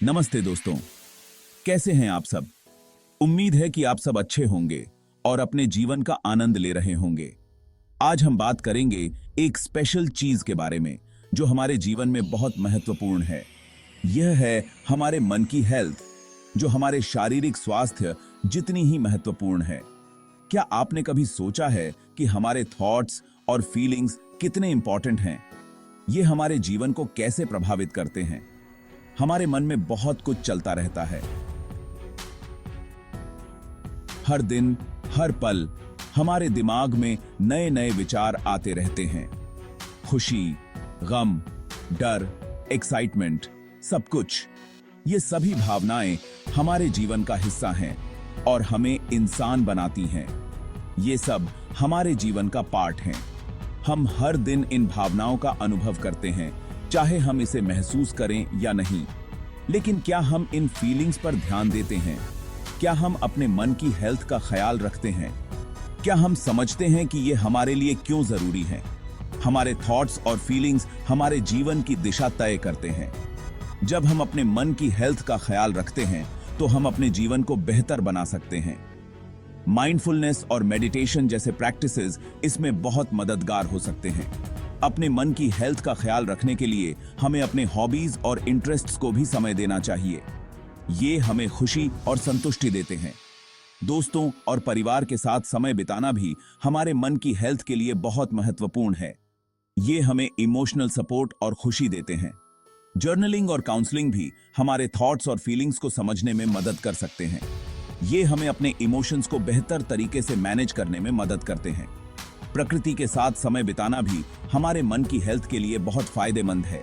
नमस्ते दोस्तों, कैसे हैं आप सब। उम्मीद है कि आप सब अच्छे होंगे और अपने जीवन का आनंद ले रहे होंगे। आज हम बात करेंगे एक स्पेशल चीज के बारे में जो हमारे जीवन में बहुत महत्वपूर्ण है। यह है हमारे मन की हेल्थ, जो हमारे शारीरिक स्वास्थ्य जितनी ही महत्वपूर्ण है। क्या आपने कभी सोचा है कि हमारे थॉट्स और फीलिंग्स कितने इंपॉर्टेंट हैं? ये हमारे जीवन को कैसे प्रभावित करते हैं? हमारे मन में बहुत कुछ चलता रहता है। हर दिन, हर पल हमारे दिमाग में नए नए विचार आते रहते हैं। खुशी, गम, डर, एक्साइटमेंट, सब कुछ। ये सभी भावनाएं हमारे जीवन का हिस्सा हैं और हमें इंसान बनाती हैं। ये सब हमारे जीवन का पार्ट हैं। हम हर दिन इन भावनाओं का अनुभव करते हैं, चाहे हम इसे महसूस करें या नहीं। लेकिन क्या हम इन फीलिंग्स पर ध्यान देते हैं? क्या हम अपने मन की हेल्थ का ख्याल रखते हैं? क्या हम समझते हैं कि ये हमारे लिए क्यों जरूरी है? हमारे थॉट्स और फीलिंग्स हमारे जीवन की दिशा तय करते हैं। जब हम अपने मन की हेल्थ का ख्याल रखते हैं तो हम अपने जीवन को बेहतर बना सकते हैं। माइंडफुलनेस और मेडिटेशन जैसे प्रैक्टिसेस इसमें बहुत मददगार हो सकते हैं। अपने मन की हेल्थ का ख्याल रखने के लिए हमें अपने हॉबीज और इंटरेस्ट्स को भी समय देना चाहिए। ये हमें खुशी और संतुष्टि देते हैं। दोस्तों और परिवार के साथ समय बिताना भी हमारे मन की हेल्थ के लिए बहुत महत्वपूर्ण है। ये हमें इमोशनल सपोर्ट और खुशी देते हैं। जर्नलिंग और काउंसलिंग भी हमारे थॉट्स और फीलिंग्स को समझने में मदद कर सकते हैं। ये हमें अपने इमोशंस को बेहतर तरीके से मैनेज करने में मदद करते हैं। प्रकृति के साथ समय बिताना भी हमारे मन की हेल्थ के लिए बहुत फायदेमंद है।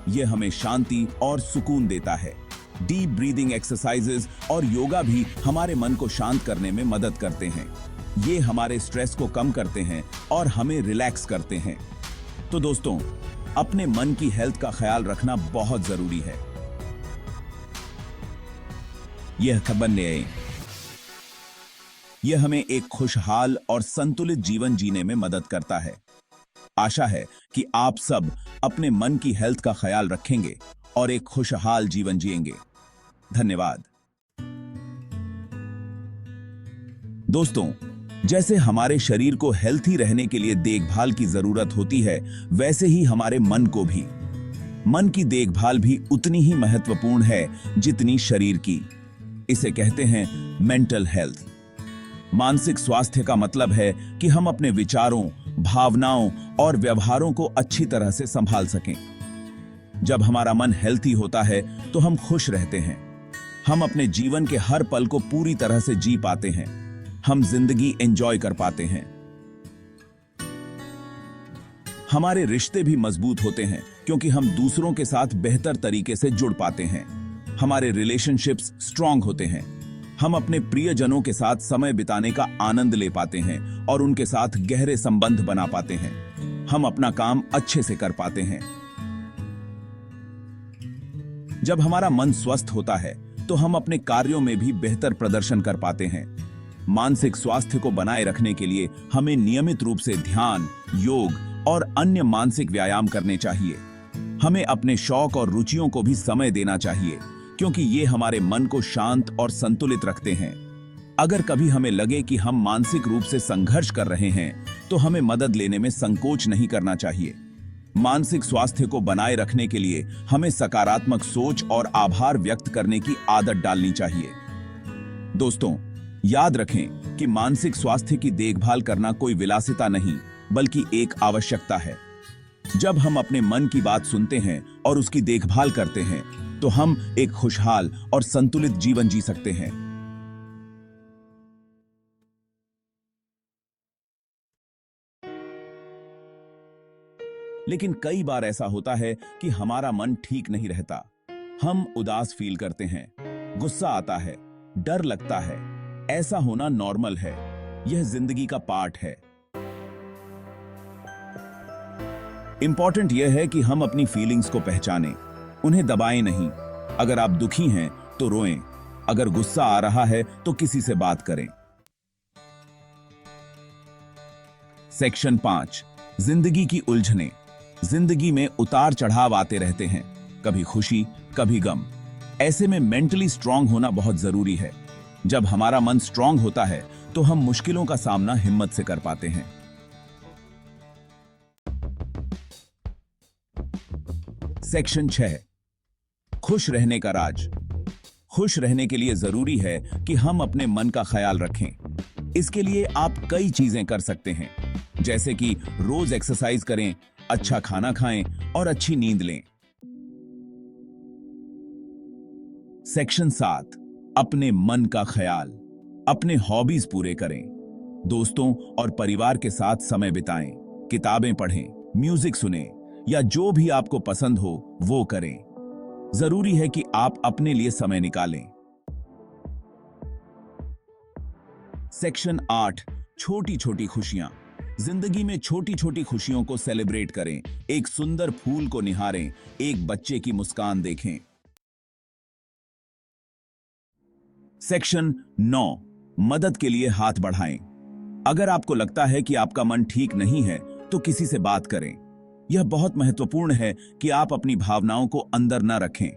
ये हमें शांति और सुकून देता है। डीप ब्रीदिंग एक्सरसाइजेज और योगा भी हमारे मन को शांत करने में मदद करते हैं। ये हमारे स्ट्रेस को कम करते हैं और हमें रिलैक्स करते हैं। तो दोस्तों, अपने मन की हेल्थ का ख्याल रखना बहुत जरूरी है। यह खबर ने यह हमें एक खुशहाल और संतुलित जीवन जीने में मदद करता है। आशा है कि आप सब अपने मन की हेल्थ का ख्याल रखेंगे और एक खुशहाल जीवन जिएंगे। धन्यवाद। दोस्तों, जैसे हमारे शरीर को हेल्थी रहने के लिए देखभाल की जरूरत होती है, वैसे ही हमारे मन को भी। मन की देखभाल भी उतनी ही महत्वपूर्ण है जितनी शरीर की। इसे कहते हैं मेंटल हेल्थ। मानसिक स्वास्थ्य का मतलब है कि हम अपने विचारों, भावनाओं और व्यवहारों को अच्छी तरह से संभाल सकें। जब हमारा मन हेल्थी होता है तो हम खुश रहते हैं। हम अपने जीवन के हर पल को पूरी तरह से जी पाते हैं। हम जिंदगी एंजॉय कर पाते हैं। हमारे रिश्ते भी मजबूत होते हैं क्योंकि हम दूसरों के साथ बेहतर तरीके से जुड़ पाते हैं। हमारे रिलेशनशिप्स स्ट्रांग होते हैं। हम अपने प्रियजनों के साथ समय बिताने का आनंद ले पाते हैं और उनके साथ गहरे संबंध बना पाते हैं। हम अपना काम अच्छे से कर पाते हैं। जब हमारा मन स्वस्थ होता है तो हम अपने कार्यों में भी बेहतर प्रदर्शन कर पाते हैं। मानसिक स्वास्थ्य को बनाए रखने के लिए हमें नियमित रूप से ध्यान, योग और अन्य मानसिक व्यायाम करने चाहिए। हमें अपने शौक और रुचियों को भी समय देना चाहिए क्योंकि ये हमारे मन को शांत और संतुलित रखते हैं। अगर कभी हमें लगे कि हम मानसिक रूप से संघर्ष कर रहे हैं तो हमें मदद लेने में संकोच नहीं करना चाहिए। मानसिक स्वास्थ्य को बनाए रखने के लिए हमें सकारात्मक सोच और आभार व्यक्त करने की आदत डालनी चाहिए। दोस्तों, याद रखें कि मानसिक स्वास्थ्य की देखभाल करना कोई विलासिता नहीं, बल्कि एक आवश्यकता है। जब हम अपने मन की बात सुनते हैं और उसकी देखभाल करते हैं तो हम एक खुशहाल और संतुलित जीवन जी सकते हैं। लेकिन कई बार ऐसा होता है कि हमारा मन ठीक नहीं रहता। हम उदास फील करते हैं, गुस्सा आता है, डर लगता है। ऐसा होना नॉर्मल है। यह जिंदगी का पार्ट है। इंपॉर्टेंट यह है कि हम अपनी फीलिंग्स को पहचानें, उन्हें दबाएं नहीं। अगर आप दुखी हैं तो रोएं। अगर गुस्सा आ रहा है तो किसी से बात करें। सेक्शन 5, जिंदगी की उलझनें। जिंदगी में उतार चढ़ाव आते रहते हैं, कभी खुशी, कभी गम। ऐसे में मेंटली स्ट्रांग होना बहुत जरूरी है। जब हमारा मन स्ट्रांग होता है तो हम मुश्किलों का सामना हिम्मत से कर पाते हैं। सेक्शन 6, खुश रहने का राज। खुश रहने के लिए जरूरी है कि हम अपने मन का ख्याल रखें। इसके लिए आप कई चीजें कर सकते हैं, जैसे कि रोज एक्सरसाइज करें, अच्छा खाना खाएं और अच्छी नींद लें। सेक्शन 7, अपने मन का ख्याल। अपने हॉबीज पूरे करें। दोस्तों और परिवार के साथ समय बिताएं, किताबें पढ़ें, म्यूजिक सुनें या जो भी आपको पसंद हो वो करें। जरूरी है कि आप अपने लिए समय निकालें। सेक्शन 8, छोटी छोटी खुशियां। जिंदगी में छोटी छोटी खुशियों को सेलिब्रेट करें। एक सुंदर फूल को निहारें, एक बच्चे की मुस्कान देखें। सेक्शन 9, मदद के लिए हाथ बढ़ाएं। अगर आपको लगता है कि आपका मन ठीक नहीं है तो किसी से बात करें। यह बहुत महत्वपूर्ण है कि आप अपनी भावनाओं को अंदर न रखें।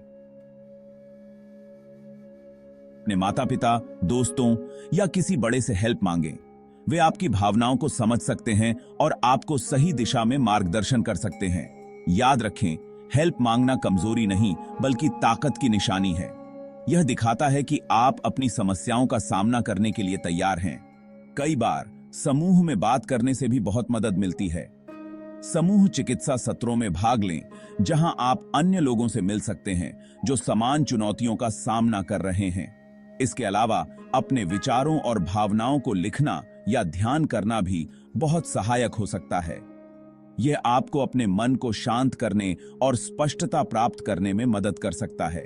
अपने माता पिता, दोस्तों या किसी बड़े से हेल्प मांगें। वे आपकी भावनाओं को समझ सकते हैं और आपको सही दिशा में मार्गदर्शन कर सकते हैं। याद रखें, हेल्प मांगना कमजोरी नहीं बल्कि ताकत की निशानी है। यह दिखाता है कि आप अपनी समस्याओं का सामना करने के लिए तैयार हैं। कई बार समूह में बात करने से भी बहुत मदद मिलती है। समूह चिकित्सा सत्रों में भाग लें, जहां आप अन्य लोगों से मिल सकते हैं जो समान चुनौतियों का सामना कर रहे हैं। इसके अलावा अपने विचारों और भावनाओं को लिखना या ध्यान करना भी बहुत सहायक हो सकता है। यह आपको अपने मन को शांत करने और स्पष्टता प्राप्त करने में मदद कर सकता है।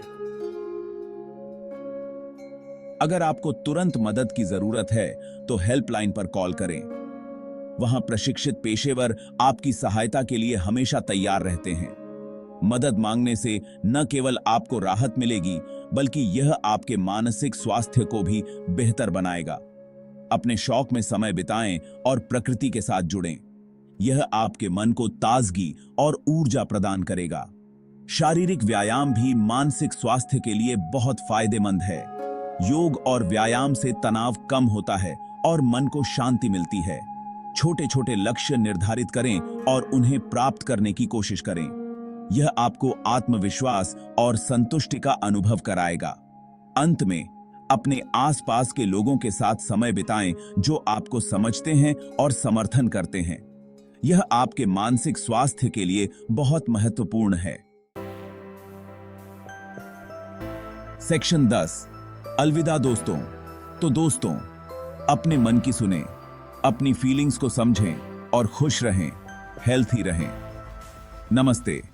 अगर आपको तुरंत मदद की जरूरत है तो हेल्पलाइन पर कॉल करें। वहां प्रशिक्षित पेशेवर आपकी सहायता के लिए हमेशा तैयार रहते हैं। मदद मांगने से न केवल आपको राहत मिलेगी बल्कि यह आपके मानसिक स्वास्थ्य को भी बेहतर बनाएगा। अपने शौक में समय बिताएं और प्रकृति के साथ जुड़ें। यह आपके मन को ताजगी और ऊर्जा प्रदान करेगा। शारीरिक व्यायाम भी मानसिक स्वास्थ्य के लिए बहुत फायदेमंद है। योग और व्यायाम से तनाव कम होता है और मन को शांति मिलती है। छोटे छोटे लक्ष्य निर्धारित करें और उन्हें प्राप्त करने की कोशिश करें। यह आपको आत्मविश्वास और संतुष्टि का अनुभव कराएगा। अंत में, अपने आसपास के लोगों के साथ समय बिताएं जो आपको समझते हैं और समर्थन करते हैं। यह आपके मानसिक स्वास्थ्य के लिए बहुत महत्वपूर्ण है। सेक्शन 10, अलविदा दोस्तों। तो दोस्तों, अपने मन की सुनें, अपनी फीलिंग्स को समझें और खुश रहें, हेल्थी रहें। नमस्ते।